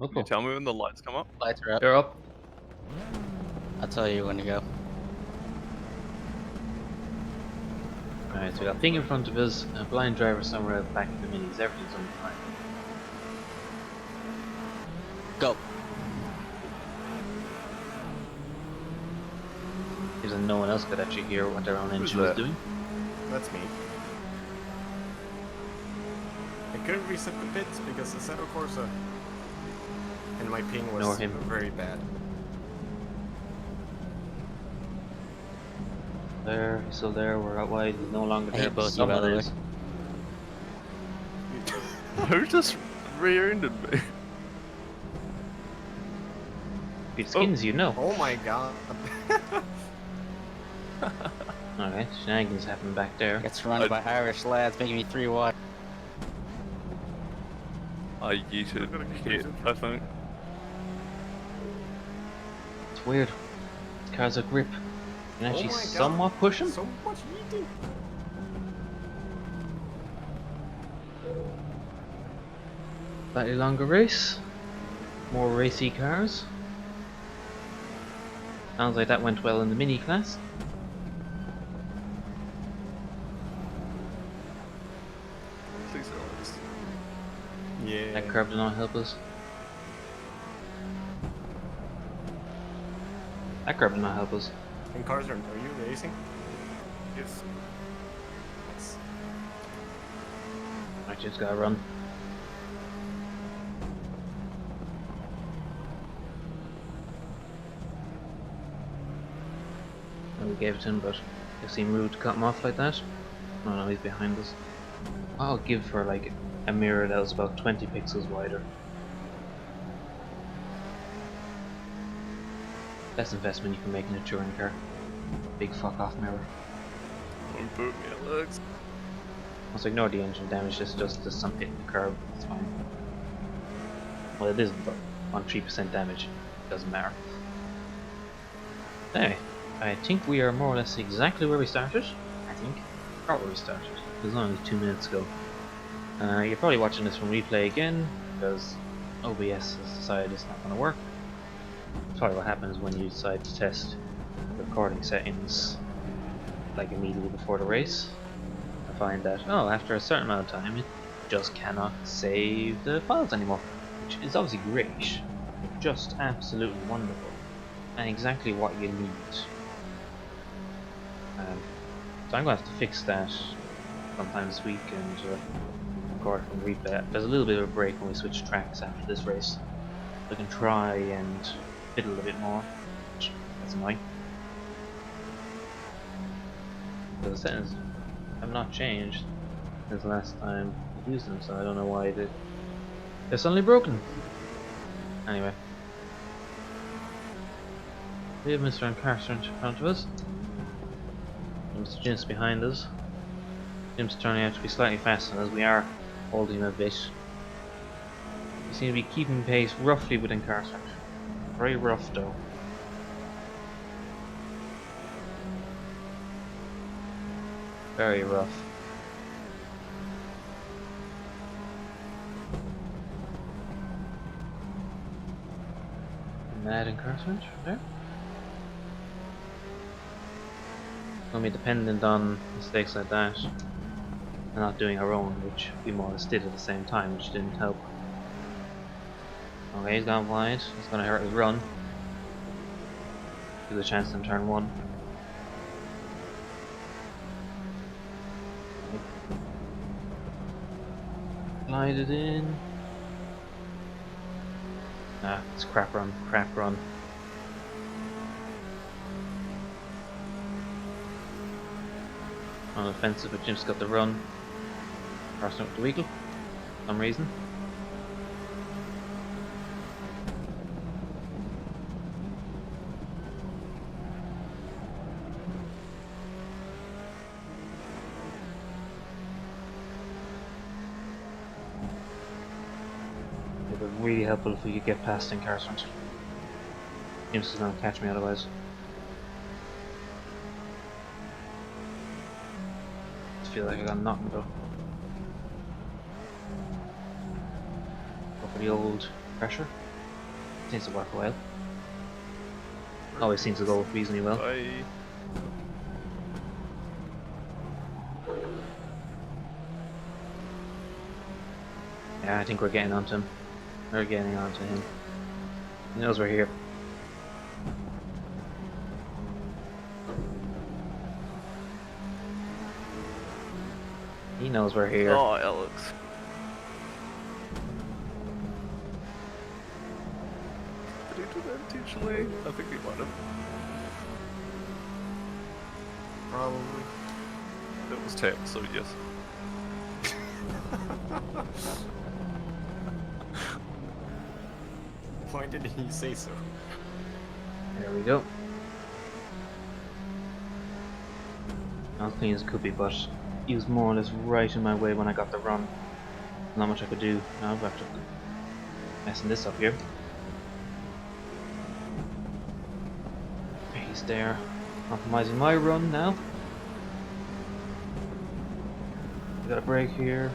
Oh, Can you cool. tell me when the lights come up? Lights are up. They're up. I'll tell you when to go. Alright, so we got Ping in front of us, a blind driver somewhere at the back of the minis. Everything's on fine. Go. Seems like no one else could actually hear what their own Who's engine was that? doing. That's me. I couldn't reset the bits because the Seto Corsa and my ping was Ignore him. very bad. There, he's still there, we're out wide, he's no longer I there, hate but both of you, by someone the way. is. Who just rear-ended me? If it skins you, know. Oh my god. Okay, shenanigans happening back there. Get surrounded by Irish lads making me 3 wide. I yeeted hit, I think. It's weird. Cars are grip. You can actually Oh my God. somewhat push them. So much eating. Slightly longer race. More racy cars. Sounds like that went well in the mini class. Please relax. Yeah. That curb did not help us. That curb did not help us. And cars are you racing? Yes. Yes. I just gotta run. And we gave it to him, but it seemed rude to cut him off like that. No, no, he's behind us. I'll give for like a mirror that was about 20 pixels wider. Best investment you can make in a touring car. Big fuck off mirror. Don't boot me, Alex. Let's ignore the engine damage, it's just some hitting the curb, it's fine. Well, it isn't, but on 3% damage, it doesn't matter. Anyway, I think we are more or less exactly where we started. I think. Not where we started. It was only 2 minutes ago. You're probably watching this from replay again, because OBS has decided it's not going to work. That's probably what happens when you decide to test recording settings like immediately before the race. I find that, oh, after a certain amount of time, it just cannot save the files anymore, which is obviously great, just absolutely wonderful, and exactly what you need. So I'm going to have to fix that sometime this week and record from replay. There's a little bit of a break when we switch tracks after this race. We can try and fiddle a bit more, which that's annoying. So the settings have not changed since the last time I used them, so I don't know why they're suddenly broken. Anyway. We have Mr. Encarcer in front of us. And Mr. Jin's behind us. Jim's turning out to be slightly faster as we are holding him a bit. We seem to be keeping pace roughly with Encarcer. Very rough though. Very rough. Mad encouragement there. Gonna be dependent on mistakes like that and not doing our own, which we more or less did at the same time, which didn't help. Okay, he's gone wide. It's gonna hurt his run. Give a chance in turn 1. Glide it in. Ah, it's crap run, crap run. On offensive, but Jim's got the run. Crossing up the wiggle for some reason. It would be really helpful if we could get past Encarcerment. James is going to catch me otherwise. I feel like I got nothing though. Go for the old pressure. Takes a while. Always seems to go reasonably well. Bye. Yeah, I think we're getting onto him. We're getting onto him. He knows we're here. He knows we're here. Oh, Alex. Did he do that intentionally? I think he might have. Probably. That was tap, so yes. Why did he say so? There we go. Not clean as it could be, but he was more or less right in my way when I got the run. Not much I could do. Now I'm after messing this up here. He's there, compromising my run now. We got a break here.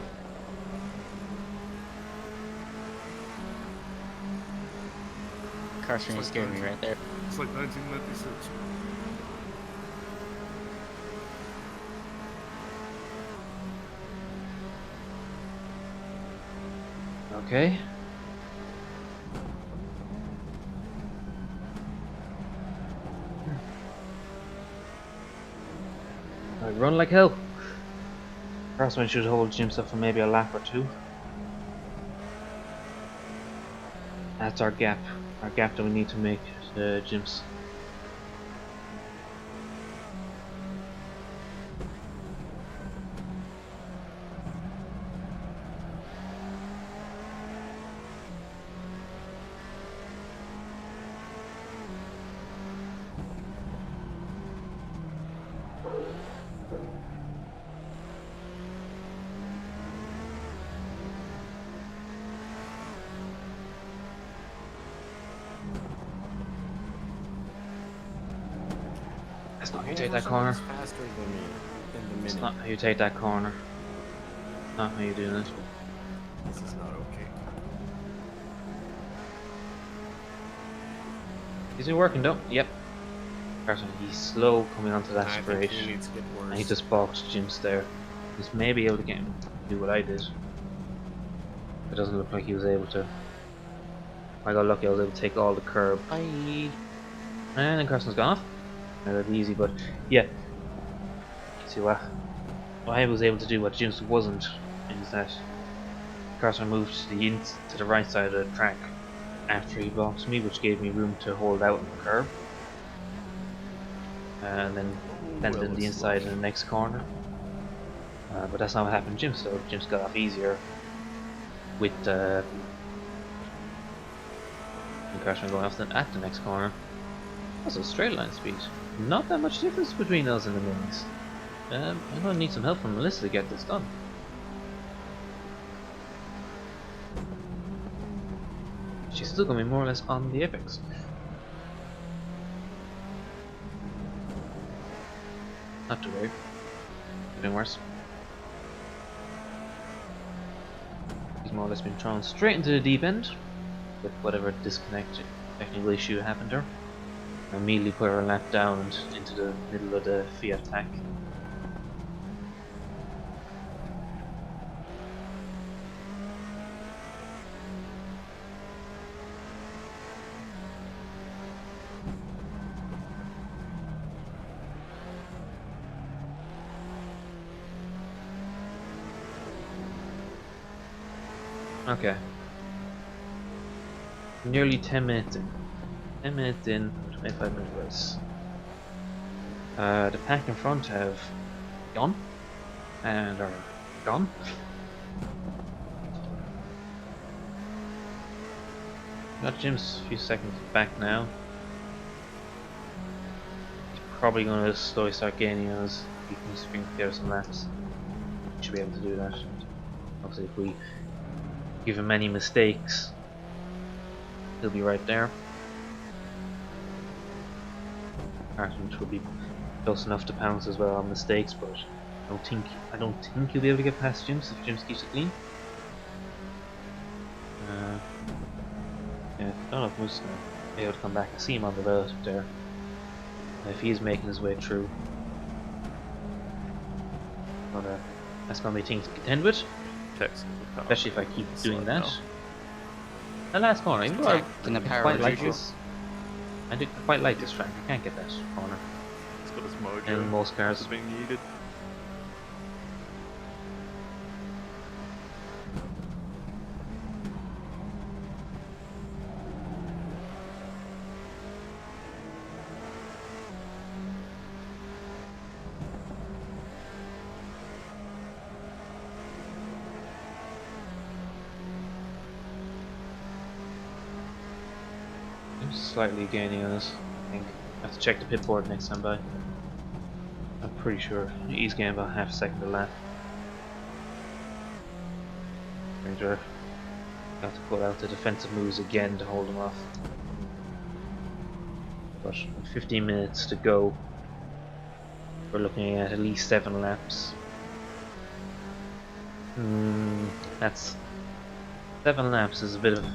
Carson, you scared me right there. It's like 1996. Okay. I run like hell. Crossman should hold himself for maybe a lap or two. That's our gap. Our gap that we need to make to Jim's. That's not how you take that corner. Faster than me in the That's minute. not how you take that corner. Not how you do it. This is not okay. Is it working though? Yep. Carson, he's slow coming onto that I think straight. he needs to get worse. And he just balked Jim's there. He's maybe able to get him to do what I did. It doesn't look like he was able to. I got lucky, I was able to take all the curb. Bye. And then Carson's gone off. That'd be easy, but yeah. See what I was able to do what Jim's wasn't is that Carson moved to the right side of the track after he blocked me, which gave me room to hold out on the curb. And then bend in the inside in the next corner. But that's not what happened to Jim, so Jim's got off easier with Carson going off then at the next corner. Also straight line speed. Not that much difference between us and the minis. I'm gonna need some help from Melissa to get this done. She's still gonna be more or less on the apex. Not to worry. Getting worse. He's more or less been thrown straight into the deep end with whatever disconnect technical issue happened there. I immediately put her lap down and into the middle of the Fiat attack. Okay. Nearly 10 minutes in. 10 minutes in, 25-minute race. The pack in front have gone and are gone. Got Jim's a few seconds back now. He's probably going to slowly start gaining us. He can string together some laps. He should be able to do that. Obviously, if we give him any mistakes, he'll be right there. Carson will be close enough to pounce as well on mistakes, but I don't think he'll be able to get past Jim's if Jim's keeps it clean. Yeah, don't know if Moose is going to be able to come back. I see him on the road there. If he's making his way through. But that's going to be things to contend with. Text the power Especially if I move keep on the doing side that. now. The last corner, even though I In the power quite like neutral. this. I quite like this track. I can't get that corner It's got his mojo. in most cars. Is being needed. I'm slightly gaining on this. I think I have to check the pit board next time by. I'm pretty sure he's gaining about half a second a lap. Ranger got to pull out the defensive moves again to hold him off. But 15 minutes to go. We're looking at least 7 laps. That's 7 laps is a bit of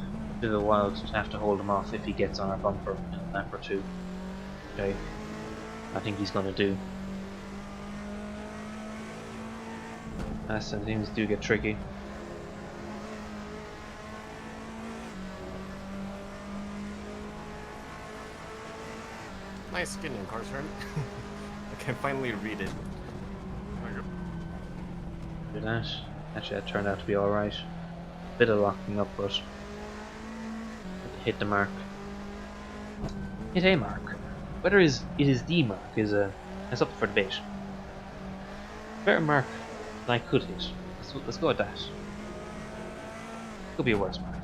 a while to have to hold him off if he gets on our bumper in a lap or two. Okay, I think he's going to do. Last time things do get tricky. Nice skin in course run. I can finally read it. Do that. Actually, that turned out to be alright. Bit of locking up, but hit the mark. Hit a mark. Whether it is the mark is that's up for debate. Better mark than I could hit. Let's go with that. Could be a worse mark.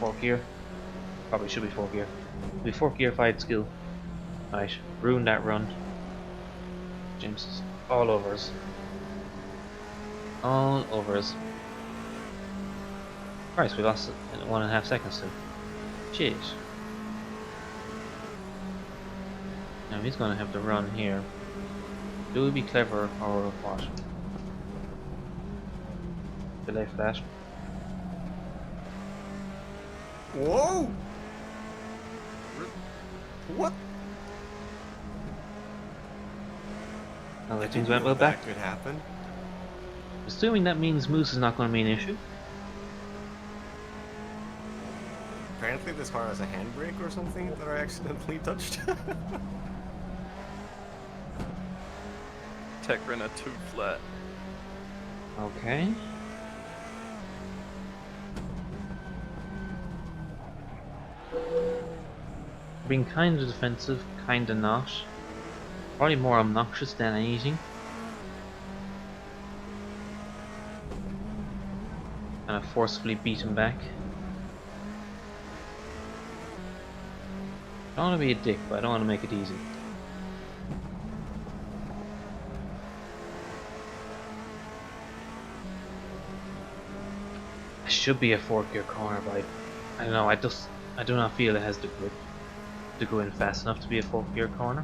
4th gear. Probably should be 4th gear. It'll be 4th gear if I had skill. Right, ruined that run. James is all over us. All over us. Christ, we lost it in 1.5 seconds too. Jeez. Now he's gonna have to run here. Do we be clever or what? Delay for that. Whoa! What? Well, things went well back. That could happen. Assuming that means Moose is not going to be an issue. Apparently this car has a handbrake or something that I accidentally touched. Tech ran a 2 flat. Okay. Being kind of defensive, kind of not. Probably more obnoxious than anything. Kind of forcefully beat him back. I don't want to be a dick, but I don't want to make it easy. It should be a 4th gear corner, but I don't know. I do not feel it has the grip to go in fast enough to be a 4th gear corner.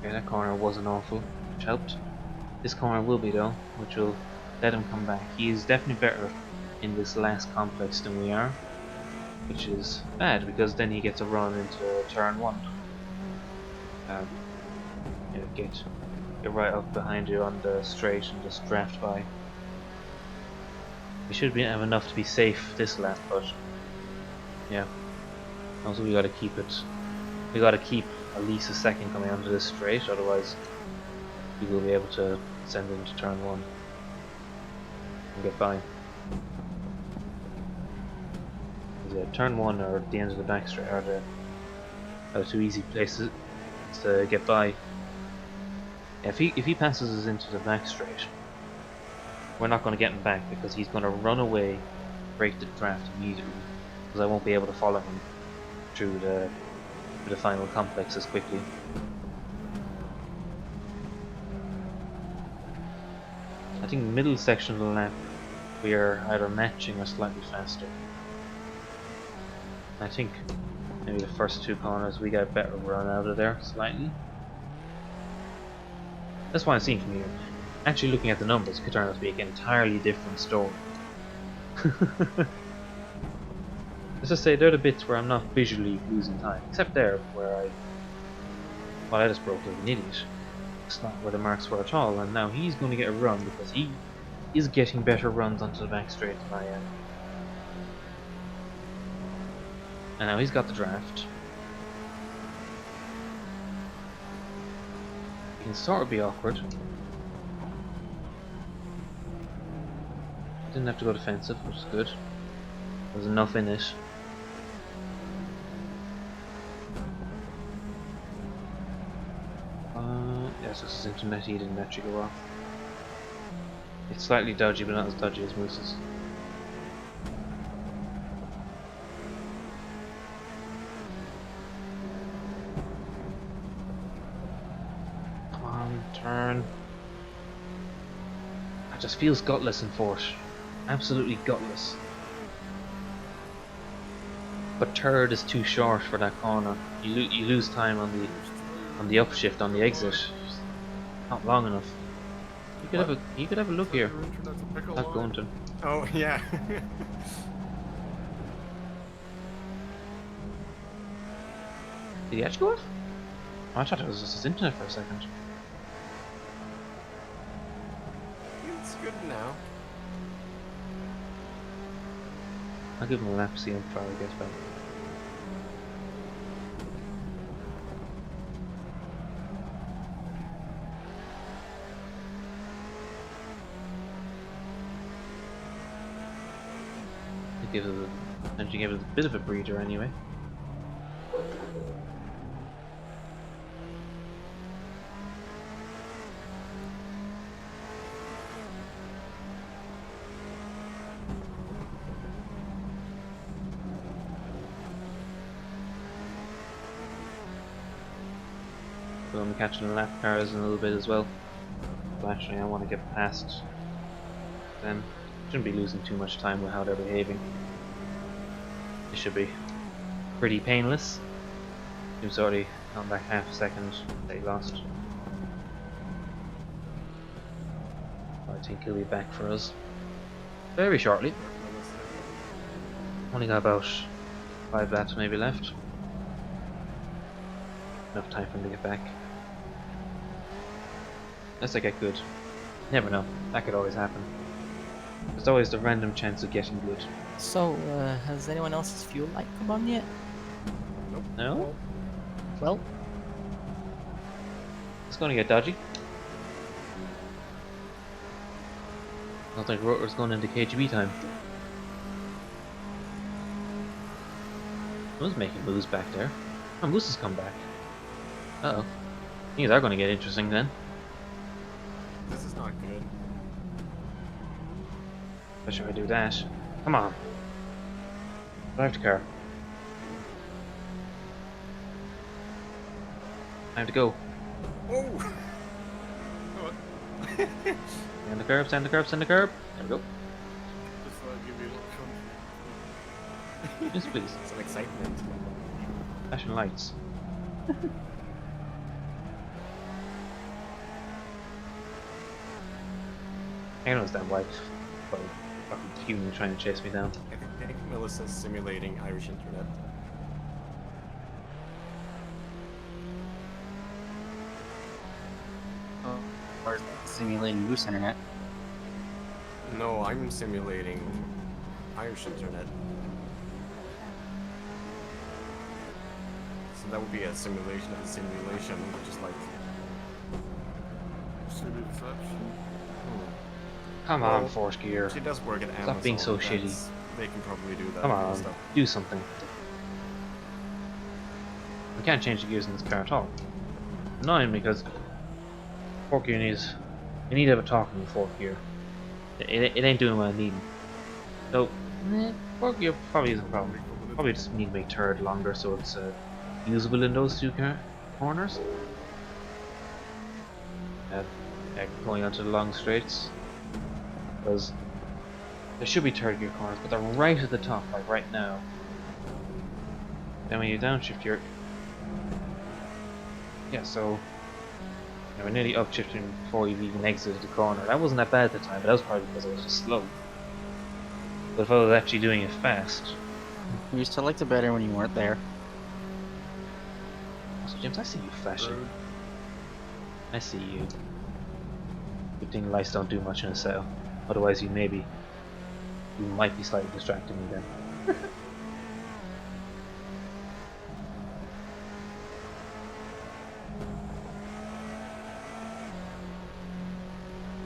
Okay, that corner wasn't awful, which helped. This corner will be though, which will let him come back. He is definitely better in this last complex than we are, which is bad because then he gets a run into turn 1. Get right up behind you on the straight and just draft by. We should have enough to be safe this lap, but yeah. Also, we gotta keep it. We gotta keep at least a second coming onto this straight, otherwise we will be able to send it into turn 1 and get by. Turn 1 or the end of the back straight are the 2 easy places to get by. If he passes us into the back straight, we're not going to get him back because he's going to run away, break the draft immediately, because I won't be able to follow him through the final complex as quickly. I think the middle section of the lap we are either matching or slightly faster. I think maybe the first 2 corners we got a better run out of there slightly. That's what I'm seeing from here. Actually, looking at the numbers could turn out to be an entirely different story. Let's just say they're the bits where I'm not visually losing time, except there where I just broke like an idiot. It's not where the marks were at all, and now he's going to get a run because he is getting better runs onto the back straight than I am. And now he's got the draft. He can sort of be awkward. Didn't have to go defensive, which is good. There's enough in it. Yes, this is internet, he didn't let you go off. It's slightly dodgy, but not as dodgy as Moose's. Come on, turn. That just feels gutless in fourth. Absolutely gutless. But third is too short for that corner. You lose time on the upshift on the exit. Not long enough. You could have a look here. Your internet's a pickle Not line. going to. Oh, yeah. Did he actually go off? Oh, I thought it was just his internet for a second. It's good now. I'll give him a lap, see how far he gets back. And she gave it a bit of a breather anyway. But I'm catching the lap cars in a little bit as well. So actually I want to get past them. Shouldn't be losing too much time with how they're behaving. It should be pretty painless. He was already on that half second they lost. I think he'll be back for us very shortly. Only got about 5 laps maybe left. Enough time for him to get back. Unless I get good. Never know. That could always happen. There's always the random chance of getting good. So, has anyone else's fuel light come on yet? No? Well, It's going to get dodgy. Not like rotor's going into KGB time. Who's making moves back there? Oh, Moose has come back. Uh-oh. Things are going to get interesting then. This is not good. Why should I do that? Come on. Drive the car. Time to go. Oh! Stand the curb, stand the curb, stand the curb. There we go. Just thought I'd give you a little Yes, please. Some excitement. Flashing lights. I can understand why. Probably fucking fuming trying to chase me down. I think Melissa's simulating Irish internet. or simulating Goose Internet. No, I'm simulating Irish internet. So that would be a simulation of a simulation, just like... Stupid such. Come on, fourth gear. She does work at Amazon. Stop being so shitty. They can probably do that Come kind of on, stuff. do something. We can't change the gears in this car at all. Annoying because fourth gear needs. You need to have a talk in the fourth gear. It ain't doing what I need. So, fourth gear probably isn't a problem. Probably just need to make third longer so it's usable in those two corners. Going onto the long straights. Because there should be third gear corners, but they're right at the top, like right now. Then when you downshift, you're... Yeah, so... Yeah, we're nearly upshifting before you've even exited the corner. That wasn't that bad at the time, but that was probably because I was just slow. But if I was actually doing it fast... We used to like it better when you weren't there. Also, James, I see you flashing. Rude. I see you. Good thing lights don't do much in a cell. Otherwise you might be slightly distracting me then.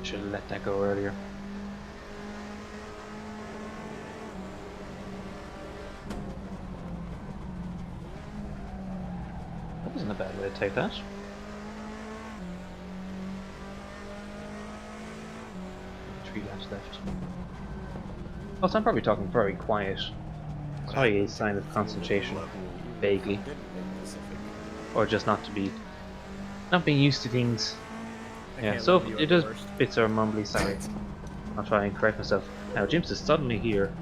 Should have let that go earlier. That wasn't a bad way to take that. Three laps left. Also, I'm probably talking very quiet. It's probably a sign of concentration, vaguely, or just not being used to things. Yeah, so if it does bits or mumbly, sorry. I'll try and correct myself. Now, James is suddenly here,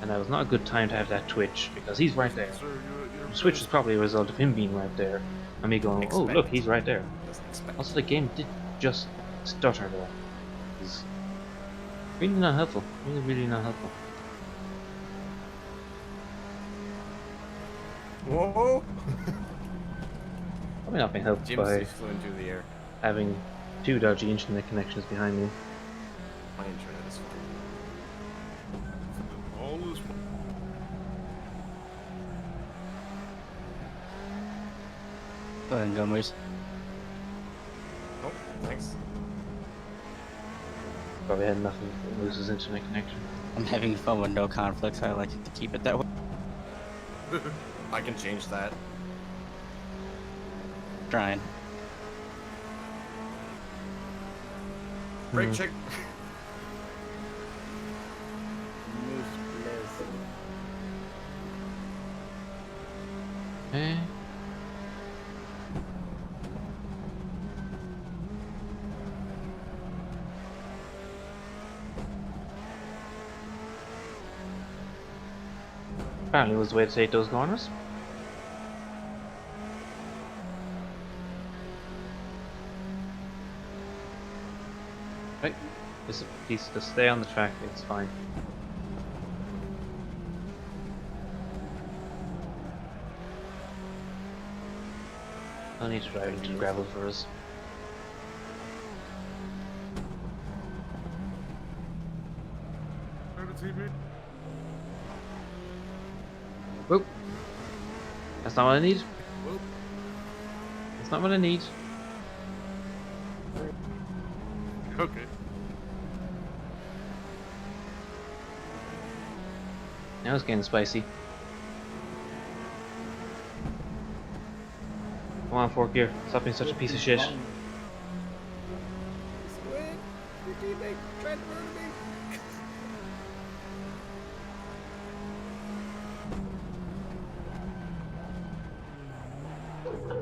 and that was not a good time to have that twitch because he's right there. Sir, you're The switch is probably a result of him being right there, and me going, "Oh, look, he's right there." Doesn't expect. Also, the game did just stutter though. It's really not helpful. Really, really not helpful. Whoa! Probably not being helped Jim's by flew into the air. having two dodgy internet connections behind me. My internet is fine. all this. Go ahead and go, Moose. Oh, thanks. Probably had nothing but Moose's internet connection. I'm having fun with no conflicts. I like to keep it that way. I can change that. Trying. Brake check. Okay. Apparently was the way to take those corners. Right, just a piece to stay on the track, it's fine. I need to drive into the gravel for us. Where the TV? Whoop! That's not what I need. Whoop. That's not what I need. Okay. Now it's getting spicy. Come on, Fork Gear. Stop being such a piece of shit.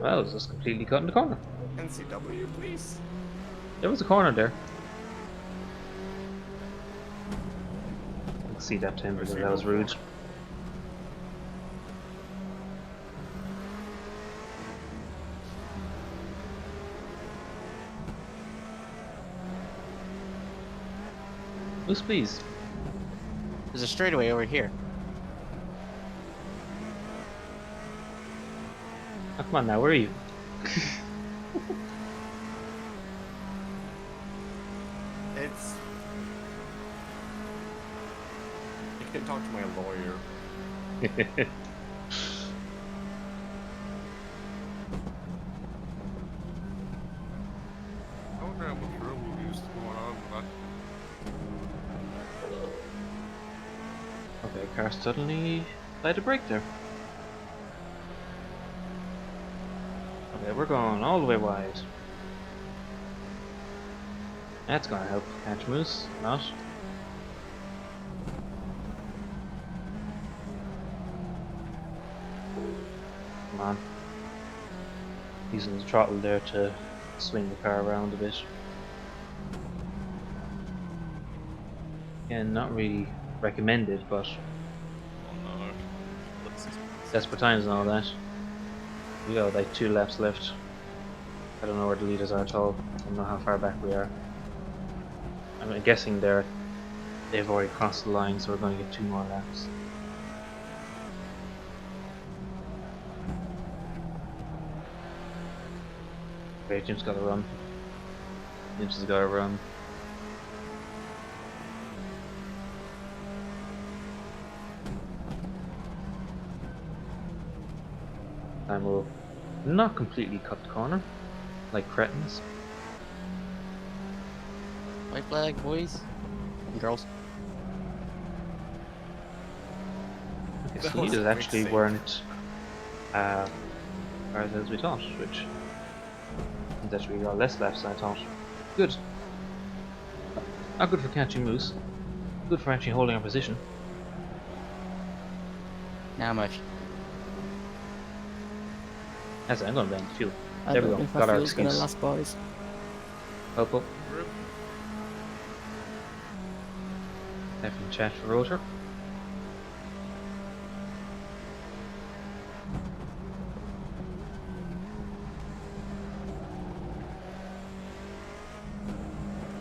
Well, it's just completely cut in the corner. NCW, please. There was a corner there. I'll see that Tim because that was rude. Moose, please. There's a straightaway over here. Oh, come on now, where are you? It's. You can talk to my lawyer. I wonder how much trouble used to going on with that. Okay, car suddenly applied a brake there. Okay, we're going all the way wide. That's gonna help catch Moose, not. Come on. Using the throttle there to swing the car around a bit. Again, not really recommended, but Oh no. desperate times and all that. We got like 2 laps left. I don't know where the leaders are at all. I don't know how far back we are. I'm guessing they've already crossed the line, so we're going to get 2 more laps. Okay, Jim's got to run. Jim's has got to run. And we'll not completely cut the corner, like cretins. White flag, boys and girls. Okay, That so was a leaders quick actually save. weren't as far as we thought, which means that we got less laps than I thought. Good. Not good for catching moose. Good for actually holding our position. Now I'm As I'm going to blame the fuel. I There we don't go. know if my Got our fuel's gonna excuse. last, boys. Up, up. Rip. Definitely chat for rotor.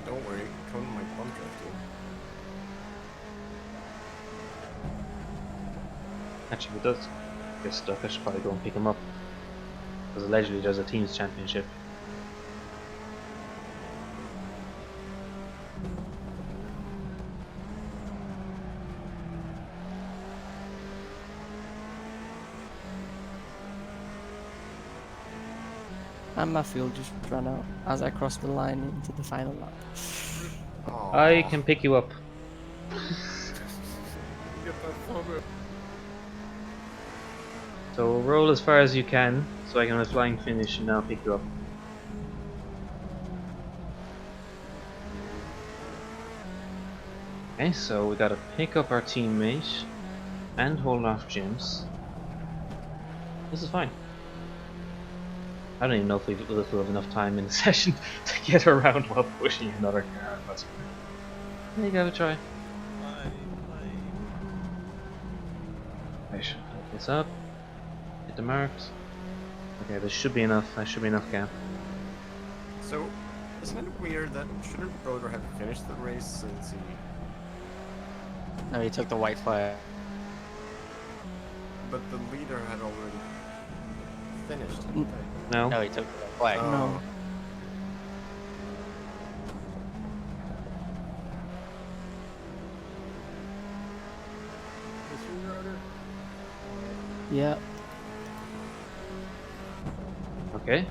Don't worry, Cone might bump drift you. Actually, if it does get stuck, I should probably go and pick him up. Because allegedly there's a team's championship. And my fuel just ran out as I crossed the line into the final lap. I Aww. can pick you up. Get that photo. So roll as far as you can, so I can have a flying finish and now pick you up. Okay, so we gotta pick up our teammate and hold off Jim's. This is fine. I don't even know if we'll have enough time in the session to get around while pushing another car, but you gotta try. I should pick this up. Hit the marks. Okay, this should be enough. That should be enough gap. So, isn't it weird that shouldn't Broder have finished the race since he... No, he took the white flag. But the leader had already finished, Mm. didn't they? No. No, he took the white flag. Oh. No. Yeah. Okay.